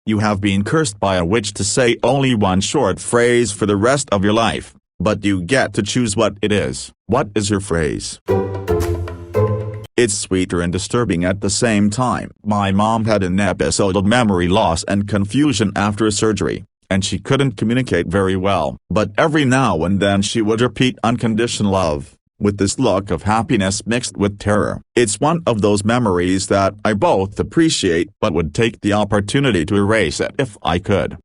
You have been cursed by a witch to say only one short phrase for the rest of your life, but you get to choose what it is. What is your phrase? It's sweeter and disturbing at the same time. My mom had an episode of memory loss and confusion after surgery, and she couldn't communicate very well. But every now and then she would repeat unconditional love, with this look of happiness mixed with terror. It's one of those memories that I both appreciate but would take the opportunity to erase it if I could.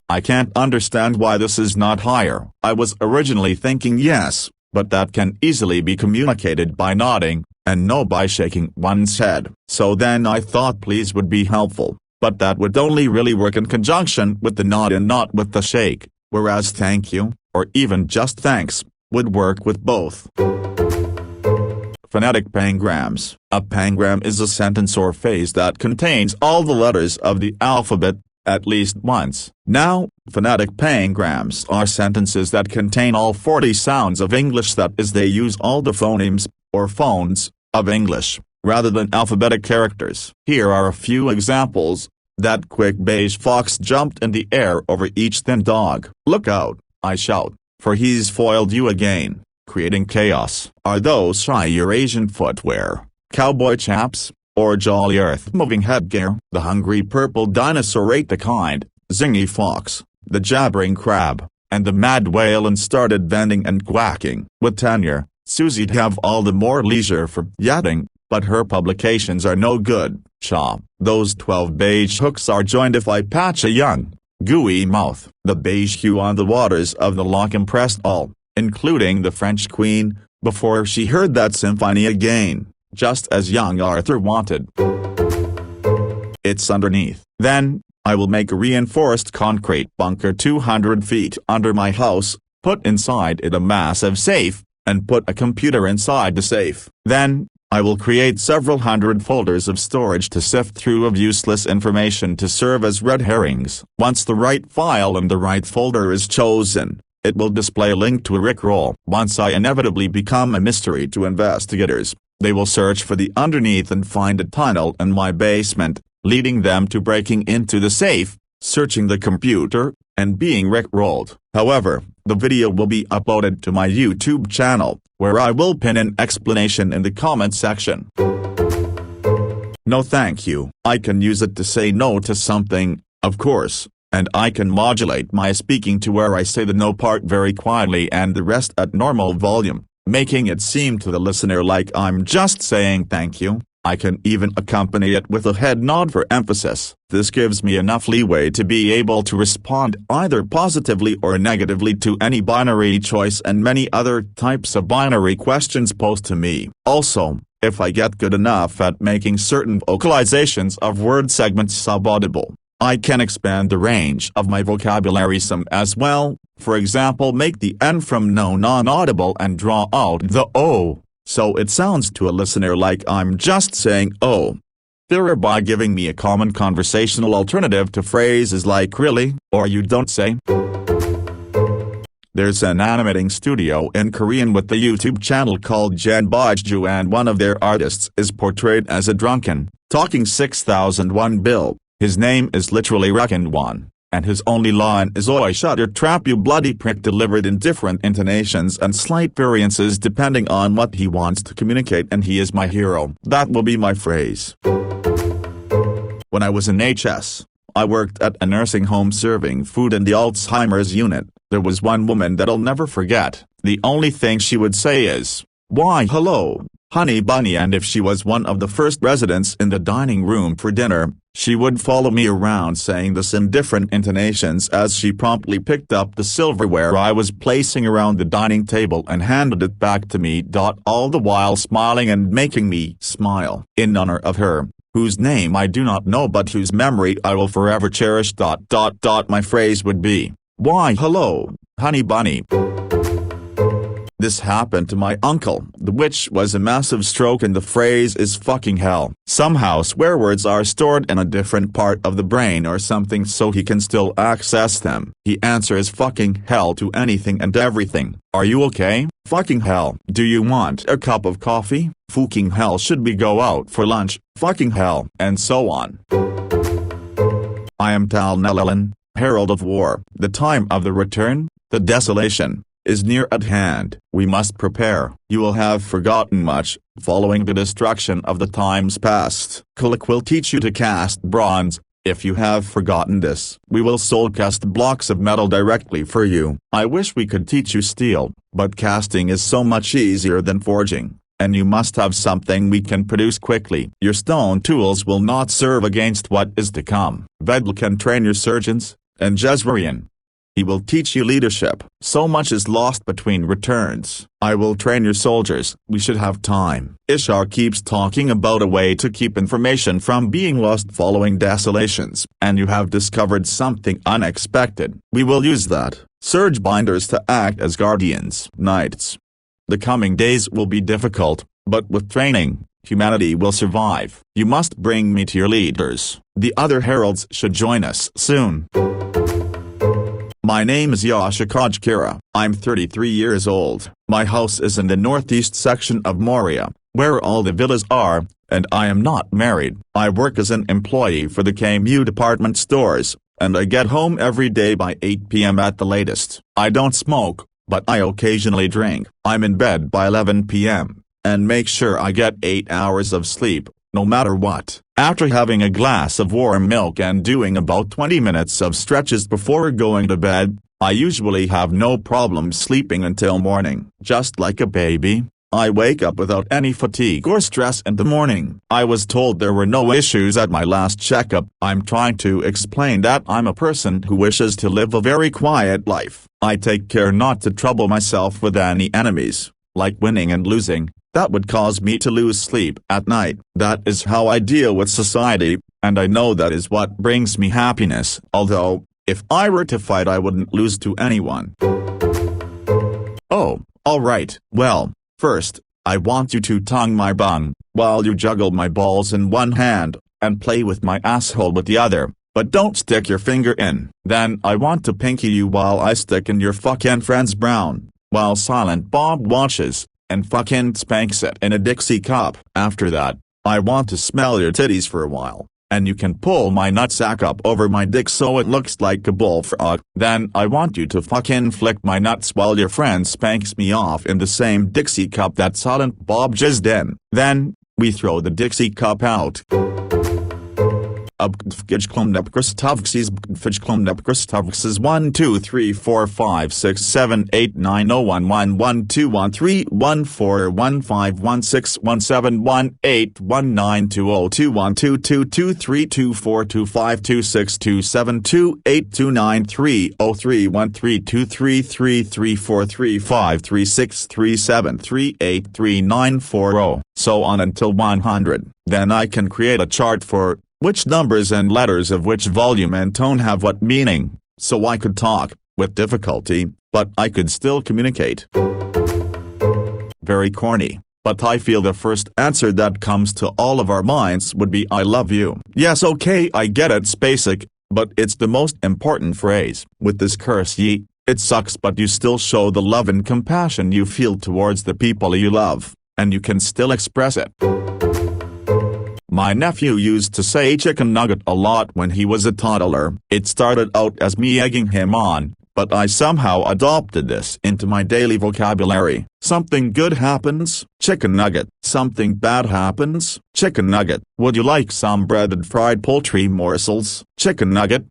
I can't understand why this is not higher. I was originally thinking yes, but that can easily be communicated by nodding, and no by shaking one's head. So then I thought please would be helpful, but that would only really work in conjunction with the nod and not with the shake, whereas thank you, or even just thanks, would work with both. Phonetic pangrams. A pangram is a sentence or phrase that contains all the letters of the alphabet, at least once. Now, phonetic pangrams are sentences that contain all 40 sounds of English, that is, they use all the phonemes, or phones, of English, rather than alphabetic characters. Here are a few examples. That quick beige fox jumped in the air over each thin dog. Look out, I shout, for he's foiled you again. Creating chaos. Are those shy Eurasian footwear, cowboy chaps, or jolly earth-moving headgear? The hungry purple dinosaur ate the kind, zingy fox, the jabbering crab, and the mad whale and started vending and quacking. With tenure, Susie'd have all the more leisure for yachting, but her publications are no good. Cha, those 12 beige hooks are joined if I patch a young, gooey mouth. The beige hue on the waters of the loch impressed all, including the French queen, before she heard that symphony again, just as young Arthur wanted. It's underneath. Then, I will make a reinforced concrete bunker 200 feet under my house, put inside it a massive safe, and put a computer inside the safe. Then, I will create several hundred folders of storage to sift through of useless information to serve as red herrings. Once the right file in the right folder is chosen, it will display a link to a rickroll. Once I inevitably become a mystery to investigators, they will search for the underneath and find a tunnel in my basement, leading them to breaking into the safe, searching the computer, and being rickrolled. However, the video will be uploaded to my YouTube channel, where I will pin an explanation in the comment section. No thank you. I can use it to say no to something, of course, and I can modulate my speaking to where I say the no part very quietly and the rest at normal volume, making it seem to the listener like I'm just saying thank you. I can even accompany it with a head nod for emphasis. This gives me enough leeway to be able to respond either positively or negatively to any binary choice and many other types of binary questions posed to me. Also, if I get good enough at making certain vocalizations of word segments subaudible, I can expand the range of my vocabulary some as well, for example make the N from no non-audible and draw out the O, so it sounds to a listener like I'm just saying oh, thereby giving me a common conversational alternative to phrases like really, or you don't say. There's an animating studio in Korean with the YouTube channel called Janbojju, and one of their artists is portrayed as a drunken, talking 6001 Bill. His name is literally Reckoned One, and his only line is "Oi shut your trap you bloody prick," delivered in different intonations and slight variances depending on what he wants to communicate, and he is my hero. That will be my phrase. When I was in HS, I worked at a nursing home serving food in the Alzheimer's unit. There was one woman that I'll never forget. The only thing she would say is, "Why hello, honey bunny," and if she was one of the first residents in the dining room for dinner, she would follow me around saying this in different intonations as she promptly picked up the silverware I was placing around the dining table and handed it back to me. All the while smiling and making me smile. In honor of her, whose name I do not know but whose memory I will forever cherish. My phrase would be, "Why hello, honey bunny." This happened to my uncle, which was a massive stroke, and the phrase is fucking hell. Somehow swear words are stored in a different part of the brain or something so he can still access them. He answers fucking hell to anything and everything. Are you okay? Fucking hell. Do you want a cup of coffee? Fucking hell. Should we go out for lunch? Fucking hell. And so on. I am Tal Nelelin, herald of war. The time of the return, the desolation, is near at hand. We must prepare. You will have forgotten much, following the destruction of the times past. Kulik will teach you to cast bronze. If you have forgotten this, we will soul cast blocks of metal directly for you. I wish we could teach you steel, but casting is so much easier than forging, and you must have something we can produce quickly. Your stone tools will not serve against what is to come. Vedl can train your surgeons, and Jezreel. He will teach you leadership. So much is lost between returns. I will train your soldiers. We should have time. Ishar keeps talking about a way to keep information from being lost following desolations, and you have discovered something unexpected. We will use that. Surge binders to act as guardians. Knights. The coming days will be difficult, but with training, humanity will survive. You must bring me to your leaders. The other heralds should join us soon. My name is Yashikaj Kira. I'm 33 years old. My house is in the northeast section of Moria, where all the villas are, and I am not married. I work as an employee for the KMU department stores, and I get home every day by 8 p.m. at the latest. I don't smoke, but I occasionally drink. I'm in bed by 11 p.m., and make sure I get 8 hours of sleep, no matter what. After having a glass of warm milk and doing about 20 minutes of stretches before going to bed, I usually have no problem sleeping until morning. Just like a baby, I wake up without any fatigue or stress in the morning. I was told there were no issues at my last checkup. I'm trying to explain that I'm a person who wishes to live a very quiet life. I take care not to trouble myself with any enemies, like winning and losing. That would cause me to lose sleep at night. That is how I deal with society, and I know that is what brings me happiness. Although, if I were to fight, I wouldn't lose to anyone. Oh, alright. Well, first, I want you to tongue my bung, while you juggle my balls in one hand, and play with my asshole with the other, but don't stick your finger in. Then I want to pinky you while I stick in your fucking friend's brown, while Silent Bob watches, and fucking spanks it in a Dixie cup. After that, I want to smell your titties for a while, and you can pull my nutsack up over my dick so it looks like a bullfrog. Then I want you to fucking flick my nuts while your friend spanks me off in the same Dixie cup that Silent Bob jizzed in. Then, we throw the Dixie cup out. Is 1 2 3 4 5 6 7 8 9 0 1 1 1 2 1 3 1 4 1 5 1 6 1 7 1 8 1 9 2 0 2 1 2 2 2 3 2 4 2 5 2 6 2 7 2 8 2 9 3 0 3 1 3 2 3 3 3 4 3 5 3 6 3 7 3 8 3 9 4 0, so on until 100. Then I can create a chart for which numbers and letters of which volume and tone have what meaning, so I could talk, with difficulty, but I could still communicate. Very corny, but I feel the first answer that comes to all of our minds would be I love you. Yes, okay, I get it's basic, but it's the most important phrase. With this curse it sucks, but you still show the love and compassion you feel towards the people you love, and you can still express it. My nephew used to say chicken nugget a lot when he was a toddler. It started out as me egging him on, but I somehow adopted this into my daily vocabulary. Something good happens, chicken nugget. Something bad happens, chicken nugget. Would you like some breaded fried poultry morsels, chicken nugget?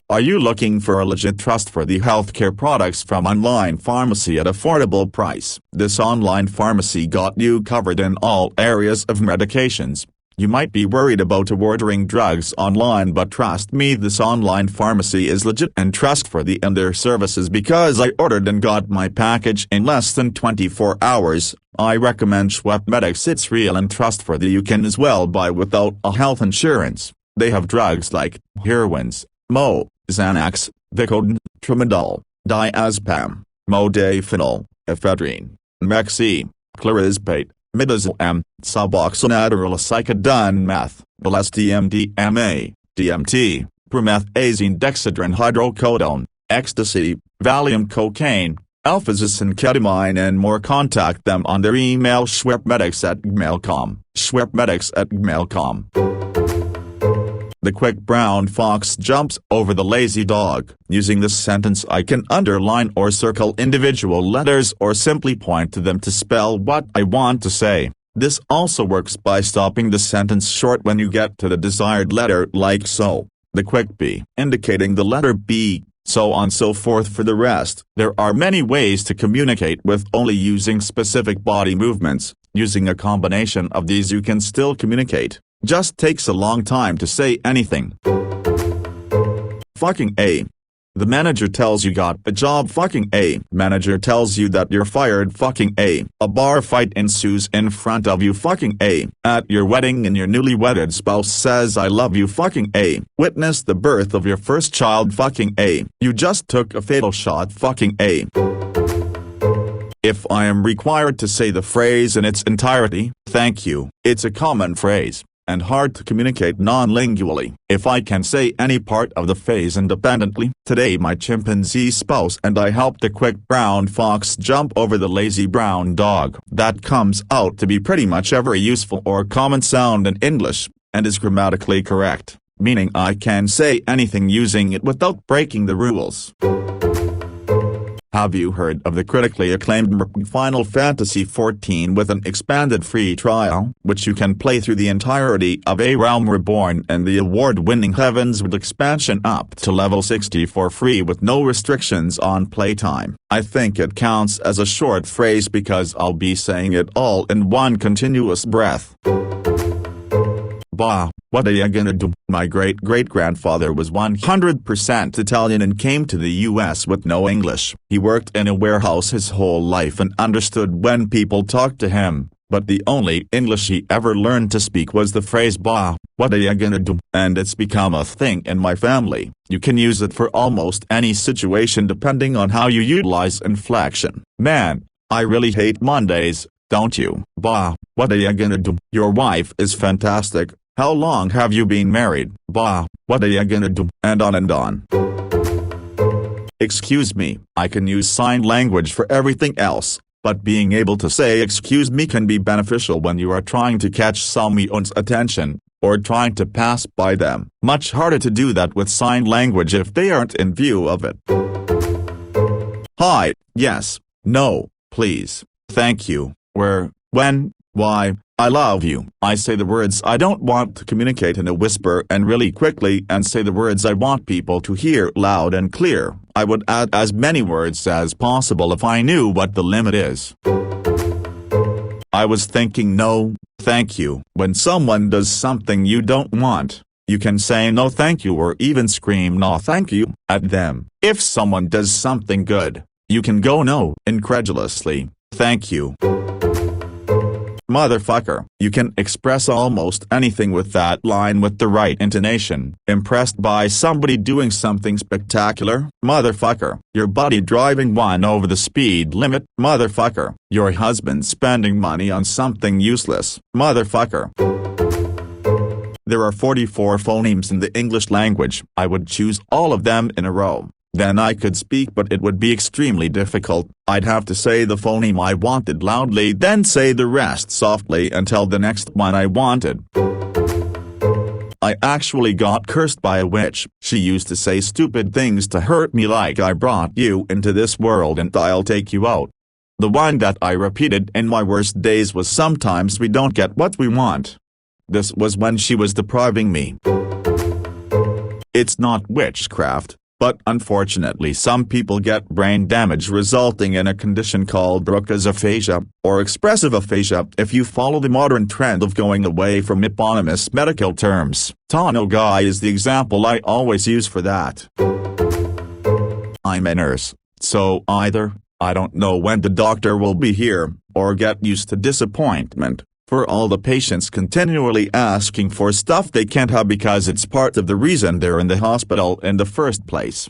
Are you looking for a legit trustworthy healthcare products from online pharmacy at affordable price? This online pharmacy got you covered in all areas of medications. You might be worried about ordering drugs online, but trust me, this online pharmacy is legit and trustworthy in their services because I ordered and got my package in less than 24 hours. I recommend SwepMedics. It's real and trustworthy. You can as well buy without a health insurance. They have drugs like heroines, Mo, Xanax, Vicodin, Tramadol, Diazepam, Modafinil, ephedrine, Mexi, Clorazepate, Midazolam, Suboxone, Cyclodone, meth, LSD-MDMA, DMT, promethazine, dexedrine, hydrocodone, ecstasy, Valium, cocaine, alphazis and ketamine and more. Contact them on their email swepmedics@gmail.com. swepmedics@gmail.com. The quick brown fox jumps over the lazy dog. Using this sentence I can underline or circle individual letters or simply point to them to spell what I want to say. This also works by stopping the sentence short when you get to the desired letter, like so. The quick B, indicating the letter B, so on so forth for the rest. There are many ways to communicate with only using specific body movements. Using a combination of these you can still communicate. Just takes a long time to say anything. Fucking A. The manager tells you got a job. Fucking A. Manager tells you that you're fired. Fucking A. A bar fight ensues in front of you. Fucking A. At your wedding and your newly wedded spouse says I love you. Fucking A. Witness the birth of your first child. Fucking A. You just took a fatal shot. Fucking A. If I am required to say the phrase in its entirety, thank you, it's a common phrase, and hard to communicate non-lingually. If I can say any part of the phrase independently, today my chimpanzee spouse and I helped the quick brown fox jump over the lazy brown dog. That comes out to be pretty much every useful or common sound in English, and is grammatically correct, meaning I can say anything using it without breaking the rules. Have you heard of the critically acclaimed Final Fantasy XIV with an expanded free trial, which you can play through the entirety of A Realm Reborn and the award-winning Heavensward expansion up to level 60 for free with no restrictions on playtime? I think it counts as a short phrase because I'll be saying it all in one continuous breath. Bah, what are you gonna do? My great-great-grandfather was 100% Italian and came to the US with no English. He worked in a warehouse his whole life and understood when people talked to him, but the only English he ever learned to speak was the phrase bah, what are you gonna do? And it's become a thing in my family. You can use it for almost any situation depending on how you utilize inflection. Man, I really hate Mondays, don't you? Bah, what are you gonna do? Your wife is fantastic. How long have you been married? Bah, what are you gonna do? And on and on. Excuse me, I can use sign language for everything else, but being able to say excuse me can be beneficial when you are trying to catch someone's attention, or trying to pass by them. Much harder to do that with sign language if they aren't in view of it. Hi, yes, no, please, thank you, where, when, why, I love you. I say the words I don't want to communicate in a whisper and really quickly and say the words I want people to hear loud and clear. I would add as many words as possible if I knew what the limit is. I was thinking no, thank you. When someone does something you don't want, you can say no thank you or even scream no thank you at them. If someone does something good, you can go no incredulously, thank you. Motherfucker. You can express almost anything with that line with the right intonation. Impressed by somebody doing something spectacular? Motherfucker. Your buddy driving one over the speed limit? Motherfucker. Your husband spending money on something useless? Motherfucker. There are 44 phonemes in the English language. I would choose all of them in a row. Then I could speak, but it would be extremely difficult. I'd have to say the phoneme I wanted loudly, then say the rest softly until the next one I wanted. I actually got cursed by a witch. She used to say stupid things to hurt me like I brought you into this world and I'll take you out. The one that I repeated in my worst days was sometimes we don't get what we want. This was when she was depriving me. It's not witchcraft. But unfortunately some people get brain damage resulting in a condition called Broca's aphasia, or expressive aphasia if you follow the modern trend of going away from eponymous medical terms. Tonal guy is the example I always use for that. I'm a nurse, so either, I don't know when the doctor will be here, or get used to disappointment. For all the patients continually asking for stuff they can't have because it's part of the reason they're in the hospital in the first place.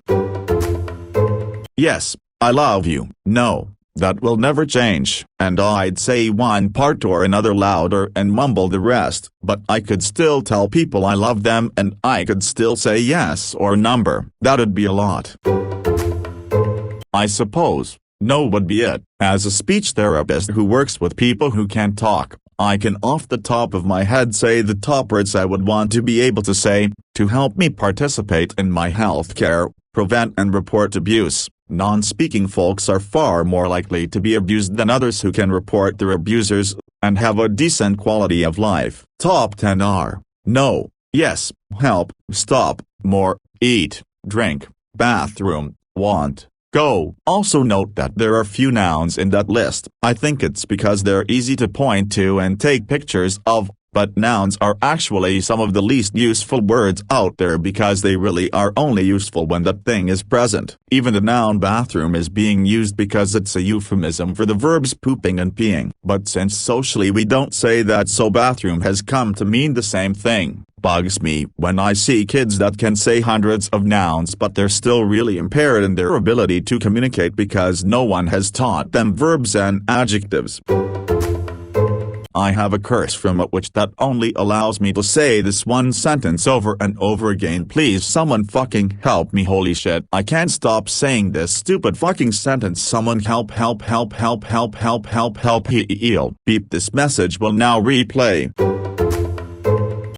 Yes, I love you. No, that will never change. And I'd say one part or another louder and mumble the rest, but I could still tell people I love them and I could still say yes or number. That'd be a lot. I suppose. No would be it. As a speech therapist who works with people who can't talk, I can off the top of my head say the top words I would want to be able to say, to help me participate in my healthcare, prevent and report abuse. Non-speaking folks are far more likely to be abused than others who can report their abusers, and have a decent quality of life. Top 10 are: no, yes, help, stop, more, eat, drink, bathroom, want, go. Also note that there are few nouns in that list. I think it's because they're easy to point to and take pictures of, but nouns are actually some of the least useful words out there because they really are only useful when that thing is present. Even the noun bathroom is being used because it's a euphemism for the verbs pooping and peeing. But since socially we don't say that, so bathroom has come to mean the same thing. Bugs me when I see kids that can say hundreds of nouns but they're still really impaired in their ability to communicate because no one has taught them verbs and adjectives. I have a curse from a witch that only allows me to say this one sentence over and over again. Please someone fucking help me, holy shit. I can't stop saying this stupid fucking sentence. Someone help, help, help, help, help, help, help, help, heal. Beep, this message will now replay.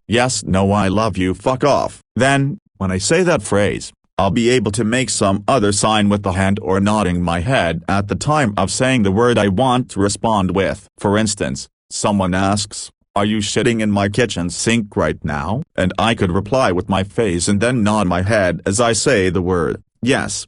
Yes, no, I love you, fuck off. Then, when I say that phrase, I'll be able to make some other sign with the hand or nodding my head at the time of saying the word I want to respond with. For instance, someone asks, "Are you shitting in my kitchen sink right now?" And I could reply with my face and then nod my head as I say the word, yes.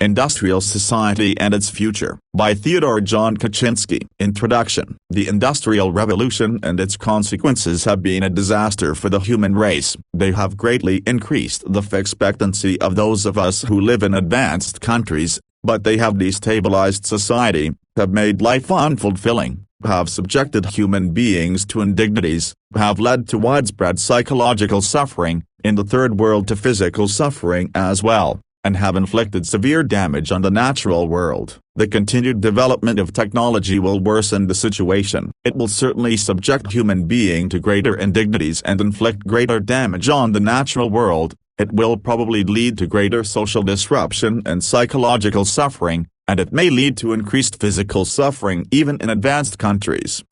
Industrial Society and Its Future, by Theodore John Kaczynski. Introduction. The Industrial Revolution and its consequences have been a disaster for the human race. They have greatly increased the life expectancy of those of us who live in advanced countries, but they have destabilized society, have made life unfulfilling, have subjected human beings to indignities, have led to widespread psychological suffering, in the third world to physical suffering as well, and have inflicted severe damage on the natural world. The continued development of technology will worsen the situation. It will certainly subject human being to greater indignities and inflict greater damage on the natural world. It will probably lead to greater social disruption and psychological suffering, and it may lead to increased physical suffering even in advanced countries.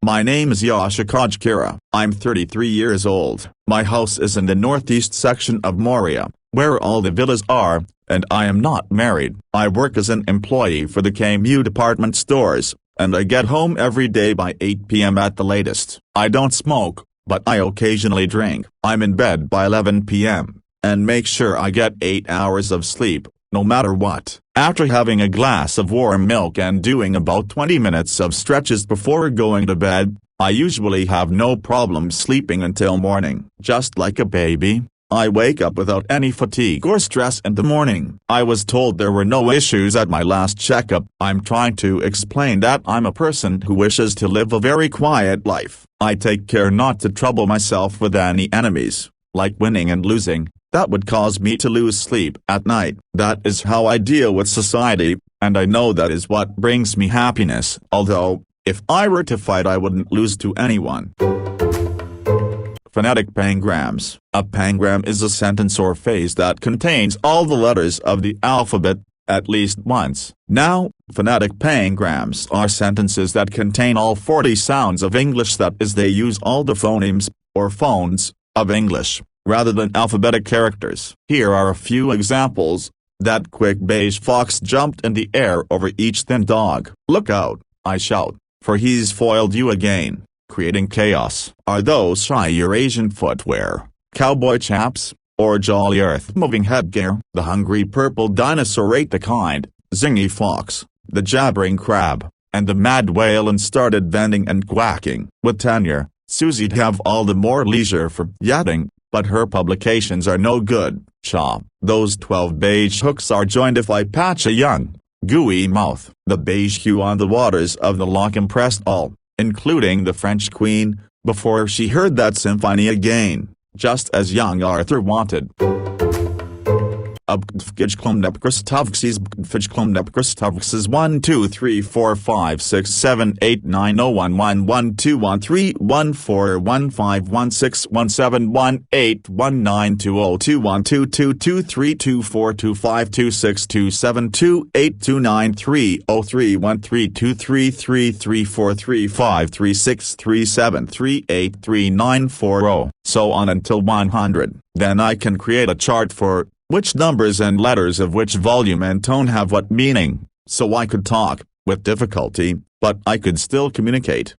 My name is Yasha Kajkira. I'm 33 years old. My house is in the northeast section of Moria, where all the villas are, and I am not married. I work as an employee for the KMU department stores, and I get home every day by 8 p.m. at the latest. I don't smoke, but I occasionally drink. I'm in bed by 11 p.m., and make sure I get 8 hours of sleep, no matter what. After having a glass of warm milk and doing about 20 minutes of stretches before going to bed, I usually have no problem sleeping until morning. Just like a baby, I wake up without any fatigue or stress in the morning. I was told there were no issues at my last checkup. I'm trying to explain that I'm a person who wishes to live a very quiet life. I take care not to trouble myself with any enemies, like winning and losing, that would cause me to lose sleep at night. That is how I deal with society, and I know that is what brings me happiness. Although, if I were to fight, I wouldn't lose to anyone. Phonetic pangrams. A pangram is a sentence or phrase that contains all the letters of the alphabet, at least once. Now, phonetic pangrams are sentences that contain all 40 sounds of English, that is, they use all the phonemes, or phones, of English, rather than alphabetic characters. Here are a few examples. That quick beige fox jumped in the air over each thin dog. Look out, I shout, for he's foiled you again. Creating chaos. Are those shy Eurasian footwear, cowboy chaps, or jolly earth-moving headgear? The hungry purple dinosaur ate the kind, zingy fox, the jabbering crab, and the mad whale and started vending and quacking. With tenure, Susie'd have all the more leisure for yachting, but her publications are no good. Cha, those 12 beige hooks are joined if I patch a young, gooey mouth. The beige hue on the waters of the loch impressed all, including the French queen, before she heard that symphony again, just as young Arthur wanted. Upgijklumnepkristavxes 1 2 3 4 5 6 7 8 9 0 1 1 1 2 1 3 1 4 1 5 1 6 1 7 1 8 1 9 2 0 2 1 2 2 2 3 2 4 2 5 2 6 2 7 2 8 2 9 3 0 3 1 3 2 3 3 3 4 3 5 3 6 3 7 3 8 3 9 4 0, so on until 100. Then I can create a chart for which numbers and letters of which volume and tone have what meaning, so I could talk, with difficulty, but I could still communicate.